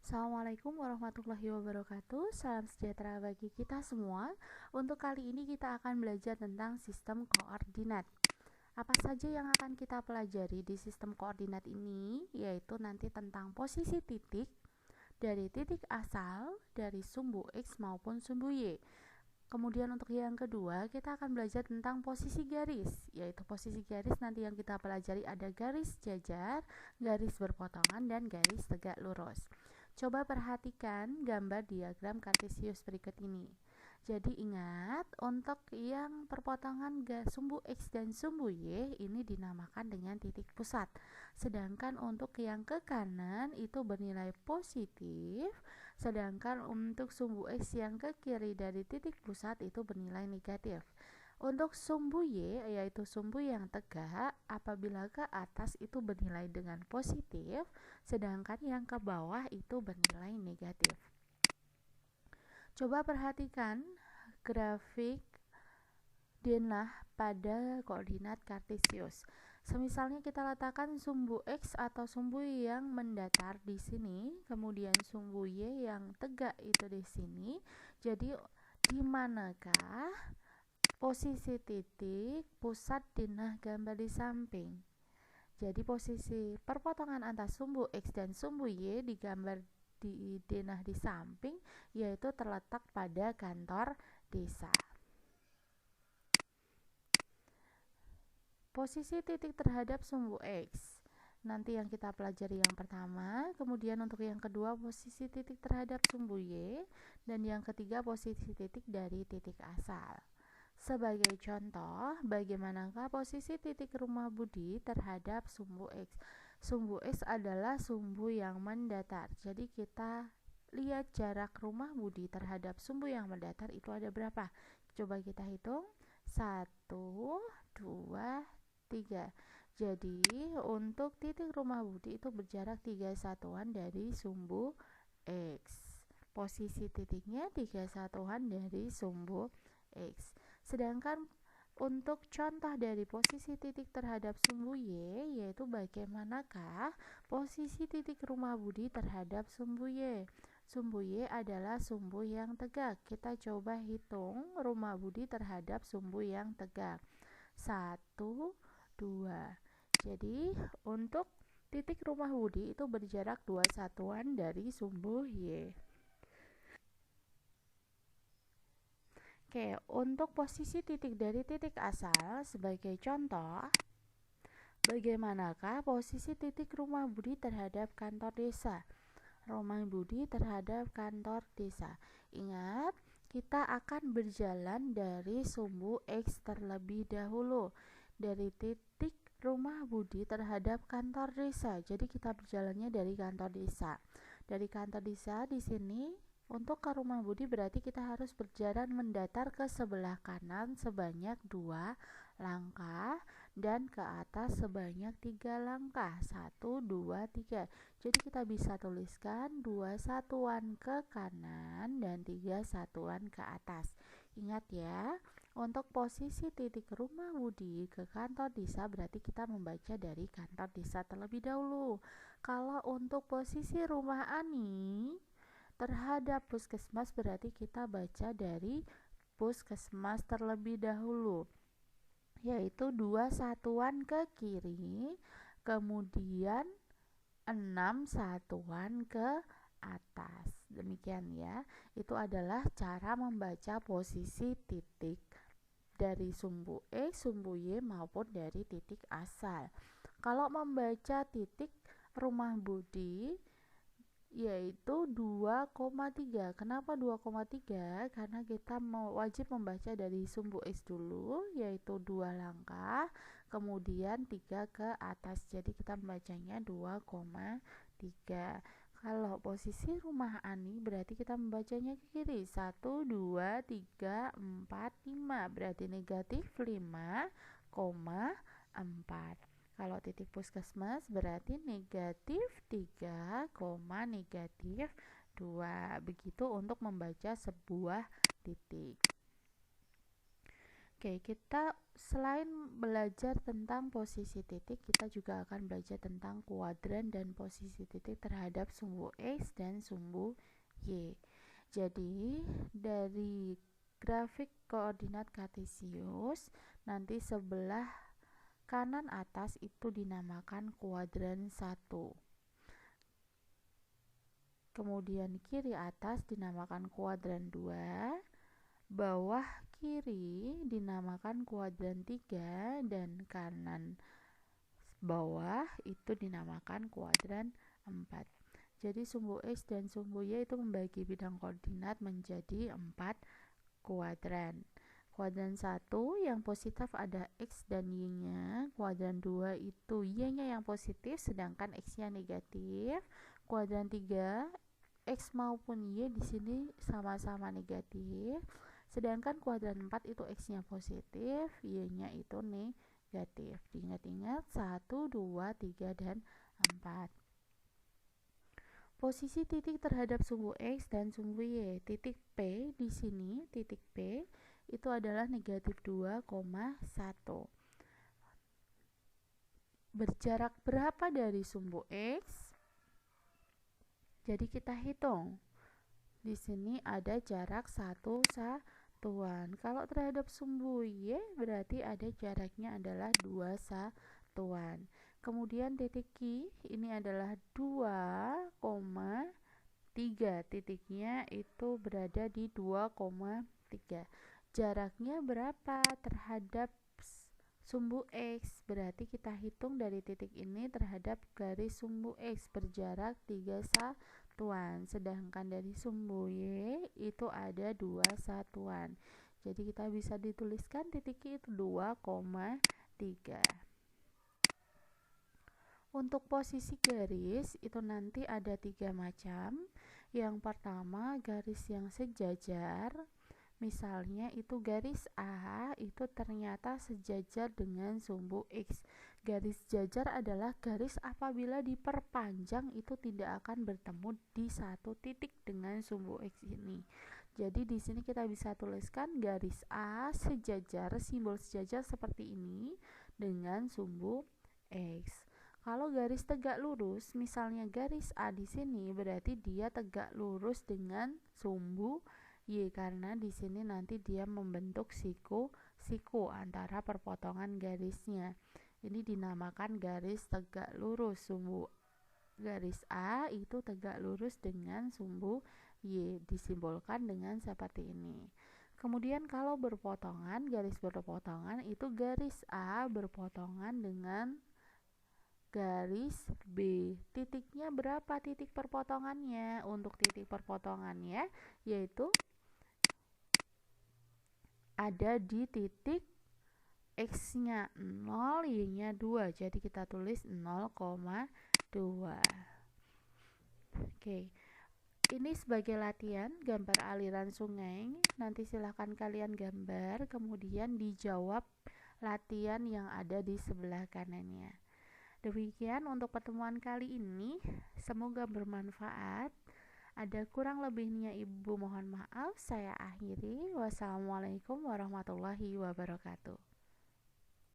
Assalamualaikum warahmatullahi wabarakatuh. Salam sejahtera bagi kita semua. Untuk kali ini kita akan belajar tentang sistem koordinat. Apa saja yang akan kita pelajari di sistem koordinat ini? Yaitu nanti tentang posisi titik dari titik asal dari sumbu X maupun sumbu Y. Kemudian untuk yang kedua, kita akan belajar tentang posisi garis, yaitu posisi garis nanti yang kita pelajari ada garis jajar, garis berpotongan, dan garis tegak lurus. Coba perhatikan gambar diagram kartesius berikut ini. Jadi ingat, untuk yang perpotongan sumbu X dan sumbu Y ini dinamakan dengan titik pusat. Sedangkan untuk yang ke kanan itu bernilai positif, sedangkan untuk sumbu X yang ke kiri dari titik pusat itu bernilai negatif. Untuk sumbu Y, yaitu sumbu yang tegak, apabila ke atas itu bernilai dengan positif, sedangkan yang ke bawah itu bernilai negatif. Coba perhatikan grafik denah pada koordinat kartesius. Semisalnya kita letakkan sumbu X atau sumbu yang mendatar di sini, kemudian sumbu Y yang tegak itu di sini. Jadi di manakah posisi titik pusat denah gambar di samping? Jadi posisi perpotongan antara sumbu X dan sumbu Y digambar di denah di samping, yaitu terletak pada kantor desa. Posisi titik terhadap sumbu X nanti yang kita pelajari yang pertama, kemudian untuk yang kedua posisi titik terhadap sumbu Y, dan yang ketiga posisi titik dari titik asal. Sebagai contoh, bagaimanakah posisi titik rumah Budi terhadap sumbu X? Sumbu X adalah sumbu yang mendatar. Jadi kita lihat jarak rumah Budi terhadap sumbu yang mendatar itu ada berapa? Coba kita hitung. 1, 2, 3. Jadi untuk titik rumah Budi itu berjarak 3 satuan dari sumbu X. Posisi titiknya 3 satuan dari sumbu X. Sedangkan untuk contoh dari posisi titik terhadap sumbu Y, yaitu bagaimanakah posisi titik rumah Budi terhadap sumbu Y. Sumbu Y adalah sumbu yang tegak. Kita coba hitung rumah Budi terhadap sumbu yang tegak. 1, 2. Jadi untuk titik rumah Budi itu berjarak 2 satuan dari sumbu Y. Oke, untuk posisi titik dari titik asal sebagai contoh, bagaimanakah posisi titik rumah Budi terhadap kantor desa? Rumah Budi terhadap kantor desa. Ingat, kita akan berjalan dari sumbu X terlebih dahulu. Dari titik rumah Budi terhadap kantor desa. Jadi kita berjalannya dari kantor desa. Dari kantor desa di sini untuk ke rumah Budi berarti kita harus berjalan mendatar ke sebelah kanan sebanyak 2 langkah dan ke atas sebanyak 3 langkah. 1, 2, 3. Jadi kita bisa tuliskan 2 satuan ke kanan dan 3 satuan ke atas. Ingat ya, untuk posisi titik rumah Budi ke kantor desa berarti kita membaca dari kantor desa terlebih dahulu. Kalau untuk posisi rumah Ani terhadap puskesmas berarti kita baca dari puskesmas terlebih dahulu, yaitu 2 satuan ke kiri, kemudian 6 satuan ke atas. Demikian ya, itu adalah cara membaca posisi titik dari sumbu X, sumbu Y maupun dari titik asal. Kalau membaca titik rumah Budi yaitu 2,3. Kenapa 2,3? Karena kita wajib membaca dari sumbu X dulu, yaitu 2 langkah, kemudian 3 ke atas. Jadi kita membacanya 2,3. Kalau posisi rumah Ani berarti kita membacanya ke kiri. 1, 2, 3, 4, 5. Berarti negatif 5,4. Kalau titik puskesmas berarti negatif 3, negatif 2. Begitu untuk membaca sebuah titik. Oke, kita selain belajar tentang posisi titik, kita juga akan belajar tentang kuadran dan posisi titik terhadap sumbu X dan sumbu Y. Jadi, dari grafik koordinat kartesius, nanti sebelah kanan atas itu dinamakan kuadran 1. Kemudian kiri atas dinamakan kuadran 2, bawah kiri dinamakan kuadran 3, dan kanan bawah itu dinamakan kuadran 4. Jadi sumbu X dan sumbu Y itu membagi bidang koordinat menjadi 4 kuadran. Kuadran 1 yang positif ada X dan Y-nya. Kuadran 2 itu Y-nya yang positif sedangkan X-nya negatif. Kuadran 3 X maupun Y di sini sama-sama negatif. Sedangkan kuadran 4 itu X-nya positif, Y-nya itu negatif. Diingat-ingat 1, 2, 3, dan 4. Posisi titik terhadap sumbu X dan sumbu Y. Titik P di sini, titik P itu adalah negatif 2,1. Berjarak berapa dari sumbu X? Jadi kita hitung. Di sini ada jarak 1 satuan. Kalau terhadap sumbu Y berarti ada jaraknya adalah 2 satuan. Kemudian titik Q ini adalah 2,3. Titiknya itu berada di 2,3. Jaraknya berapa terhadap sumbu X? Berarti kita hitung dari titik ini terhadap garis sumbu X berjarak 3 satuan. Sedangkan dari sumbu Y itu ada 2 satuan. Jadi kita bisa dituliskan titik Q itu 2,3. Untuk posisi garis itu nanti ada 3 macam. Yang pertama garis yang sejajar. Misalnya itu garis A itu ternyata sejajar dengan sumbu X. Garis jajar adalah garis apabila diperpanjang itu tidak akan bertemu di satu titik dengan sumbu X ini. Jadi di sini kita bisa tuliskan garis A sejajar, simbol sejajar seperti ini dengan sumbu X. Kalau garis tegak lurus, misalnya garis A di sini berarti dia tegak lurus dengan sumbu Y karena di sini nanti dia membentuk siku antara perpotongan garisnya. Ini dinamakan garis tegak lurus. Sumbu garis A itu tegak lurus dengan sumbu Y, disimbolkan dengan seperti ini. Kemudian kalau berpotongan, garis berpotongan itu garis A berpotongan dengan garis B. Titiknya berapa titik perpotongannya? Untuk titik perpotongannya yaitu ada di titik X-nya 0, Y-nya 2. Jadi kita tulis 0,2. Oke. Ini sebagai latihan gambar aliran sungai. Nanti silahkan kalian gambar, kemudian dijawab latihan yang ada di sebelah kanannya. Demikian untuk pertemuan kali ini. Semoga bermanfaat. Ada kurang lebihnya Ibu mohon maaf. Saya akhiri. Wassalamualaikum warahmatullahi wabarakatuh.